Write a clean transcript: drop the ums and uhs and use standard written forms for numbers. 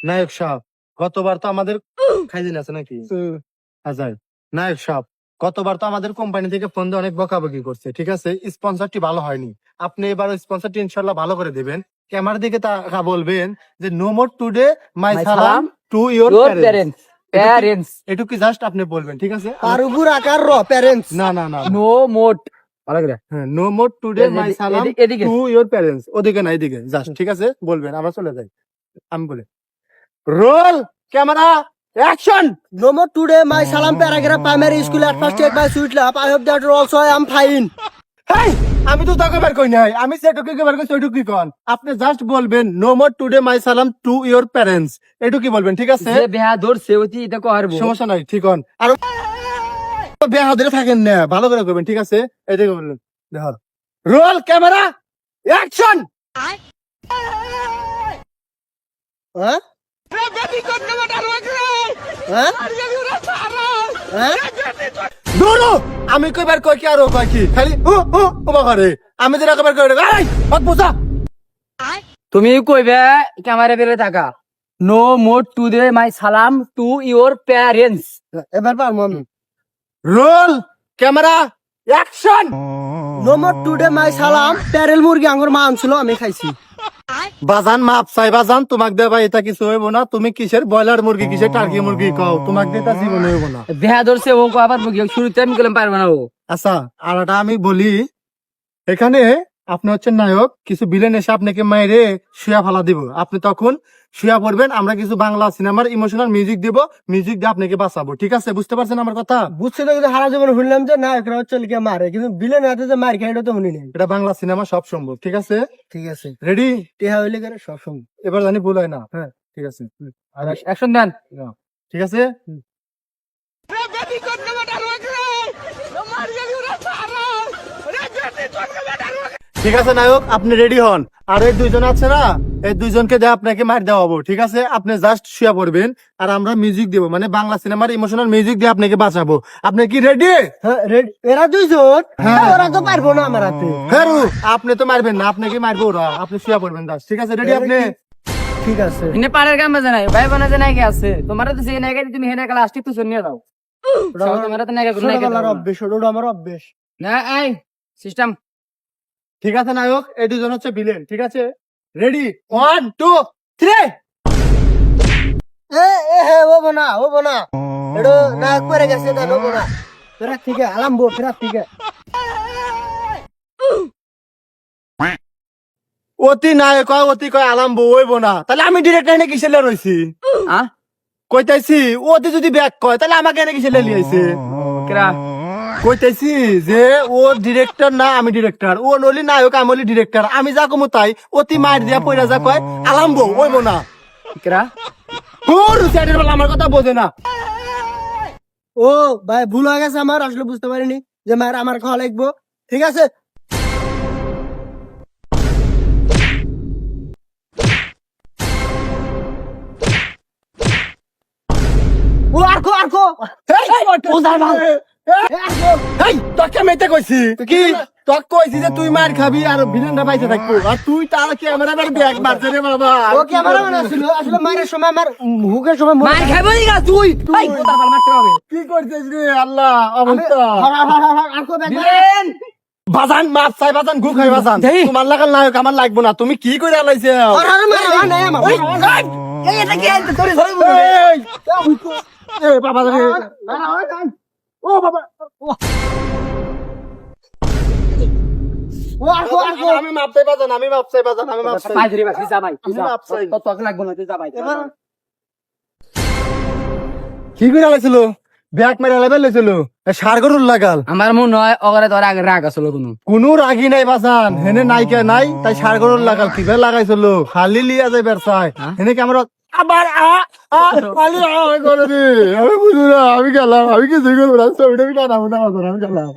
নায়ক সাহেব, গতবার তো আমাদের খাইদিন আছে নাকি হাজার। নায়ক সাহেব, গতবার তো আমাদের কোম্পানি থেকে ফোন দিয়ে অনেক বকাবকি করছে, ঠিক আছে? স্পন্সরটি ভালো হয়নি। আপনি এবার স্পন্সরটি ইনশাল্লাহ ভালো করে দিবেন। ক্যামেরার দিকে তাকা বলবেন যে নো মোর টুডে মাই সালাম টু ইওর প্যারেন্টস। প্যারেন্টস এটুকু জাস্ট আপনি বলবেন, ঠিক আছে? আর উপর আকার প্যারেন্টস। না না না, নো মোট ভালো করে হ্যাঁ, নো মোর টুডে মাই সালাম এদিকে টু ইওর প্যারেন্টস। ওদিকে না, এদিকে জাস্ট, ঠিক আছে? বলবেন, আমরা চলে যাই। আমি বলে roll camera action. No more today my salam paragraph primary school at first aid my sweet love. I hope that also I am fine. হেই, আমি তো তোকে বের কই নাই, আমি সেটুকু বের কই, সেটুকু কোন। আপনি জাস্ট বলবেন নো মোর টুডে মাই সালাম টু ইওর প্যারেন্টস, এটুকুই বলবেন, ঠিক আছে? যে বেহা ধরছে ওতি এটা কহারবো সমস্যা নাই, ঠিক হন। আর বেহাদরে থাকেন না, ভালো করে করবেন, ঠিক আছে? এটাকে বললেন। দেখো, roll camera action. Huh? Huh? Huh? দূরো, আমি কইবার কই কি আর ও কই কি, খালি ও বাবারে, আমি যেটা কইবার কই এই হক বুঝা। তুমি কইবে ক্যামেরা বেরে থাকা নো মোট টু দে মাই সালাম টু ইওর প্যারেন্টস এবার পারবো আমি। Roll camera action. No more today my salam প্যারেল মুরগি আঙ্গুর মা আনছিল আমি খাইছি। বাজান মাপ চাই বাজান, তোমাক দেবা এটা কিছু হইব না। তুমি কিসের ব্রয়লার মুরগি, কিসের টার্কি মুরগি কও, তোমাক দিতা জীবনে হইব না। বেহা ধরছে ও আবার মুখে শুরুতে আমি গেলাম পারবো না ও। আচ্ছা, আর এটা আমি বলি, এখানে আপনি হচ্ছেন নায়ক, কিছু ভিলেন এসে আপনাকে মাইরে শুয়া ফালা দিব, আপনি তখন শুয়া পড়বেন। আমরা কিছু বাংলা সিনেমার ইমোশনাল মিউজিক দিব, মিউজিক দিয়ে আপনাকে বাঁচাবো, ঠিক আছে? বুঝতে পারছেন আমার কথা? বুঝছি তো, কিন্তু হারা জীবন শুনলাম যে না একরা হচ্ছে লিখে মারে, কিন্তু বিলেন হাতে যে মার খাই এটা তো শুনি নাই। এটা বাংলা সিনেমা, সব সম্ভব, ঠিক আছে? ঠিক আছে, রেডি? টেহা হইলে করে সব সময়। এবার জানি ভুল হয় না। হ্যাঁ। ঠিক আছে, আর অ্যাকশন দেন। ঠিক আছে। ঠিক আছে নায়ক, আপনি রেডি হন। আর এই দুইজন আছে না, এই দুইজনকে দিয়ে আপনাকে মার দেওয়া হবো, ঠিক আছে? আপনি জাস্ট শুয়া পড়বেন আর আমরা মিউজিক দিব, মানে বাংলা সিনেমার ইমোশনাল মিউজিক দিয়ে আপনাকে বাঁচাবো। আপনি কি রেডি? হ্যাঁ রেডি। এরা দুইজন, হ্যাঁ। ওরা তো পারবো না আমার হাতে। হ্যাঁ, আপনি তো মারবেন না, আপনাকে মারবো ওরা। আপনি শুয়া পড়বেন জাস্ট, ঠিক আছে? রেডি আপনি? ঠিক আছে। ইনে পাড়ের গান বাজে নাই ভাই বানা যে নাই আছে তোমার তো সেই নাইকে তুমি হেনা কালা আসতে তো শুনিয়ে দাও তোমার তো নাইকে গুনাই ছোটবেলার অভ্যেস, ওটা আমার অভ্যেস। না আই সিস্টেম ঠিক আছে নায়ক, এই দুজন হচ্ছে ভিলেন, ঠিক আছে? রেডি, 1 2 3। ও বোনা এটা না করে গেছে, এটা ও বোনা ফেরা ঠিক আছে, আলাম বো ফেরা ঠিক আছে। অতি নায়ক হয়, অতি কয় আলাম্ব হইব না, তাহলে আমি ডিরেক্টর এনে কিসের লে রইছি? কইতাইছি অতি যদি ব্যাক কয় তাহলে আমাকে এনে কিসের লে লিয়াইছে? কেরা কইতাইছি যে ও ডিরেক্টর না, আমি ডিরেক্টর। ও নলি নায়ক, আমি হলি ডিরেক্টর। আমি যা কমু তাই, অতি মার দিয়া পয়রা যা কয় আলাম্ব হইব না। কেরা ওর সাইডের বেলা আমার কথা বোঝে না। ও ভাই ভুল হয়ে গেছে আমার, আসলে বুঝতে পারিনি যে মায়ের আমার খাওয়া লাগবো, ঠিক আছে? ও আরকো এই তোকে মেতে কইছি কি, তোক কইছি যে তুই মার খাবি আর ভিলেনটা বাইতে থাকবো, আর তুই তার ক্যামেরার ব্যাগ মারছে রে বাবা। ও ক্যামেরা মানে আসলে মায়ের সময় আমার হুকের সময় মার খাইবো দিগা তুই এই কোতার ফাল মারতে হবে কি করছিস রে আল্লাহ অবস্থা। আরকো ব্যাগ দিলেন বাজান মাপ চাই, বাজান গু খাই বাজান। তোমার লাগাল নায়ক আমার লাগবো না, তুমি কি করে আলাইছে? এই এটা কি আনতে তোরে ধরে এ বাবা রে, ও বাবা, ও আরকো আমি মাপ চাই বাজান, আমি মাপ চাই বাজান, আমি মাপ চাই। পাই ধরে বাসি যা ভাই আমি মাপ চাই। তো তোকে লাগবো না তুই যা ভাই কি করে আলাইছিল? ব্যাগ মেরে আলাইবে লইছিল, সার গরুর লাগাল। আমার মনে হয় ওগরে তোর আগে রাগ আসলো কোনো রাগি নাই বাজান, হেনে নাইকা নাই, তাই সার গরুর লাগাল। কি বে লাগাইছিল খালি লিয়া যাই বেরসাই, হেনে কি আমরা আবার খালি করে রে। আমি বুঝু না, আমি গেলাম, আমি কিছু করবো না, ছবিটা আমি গেলাম।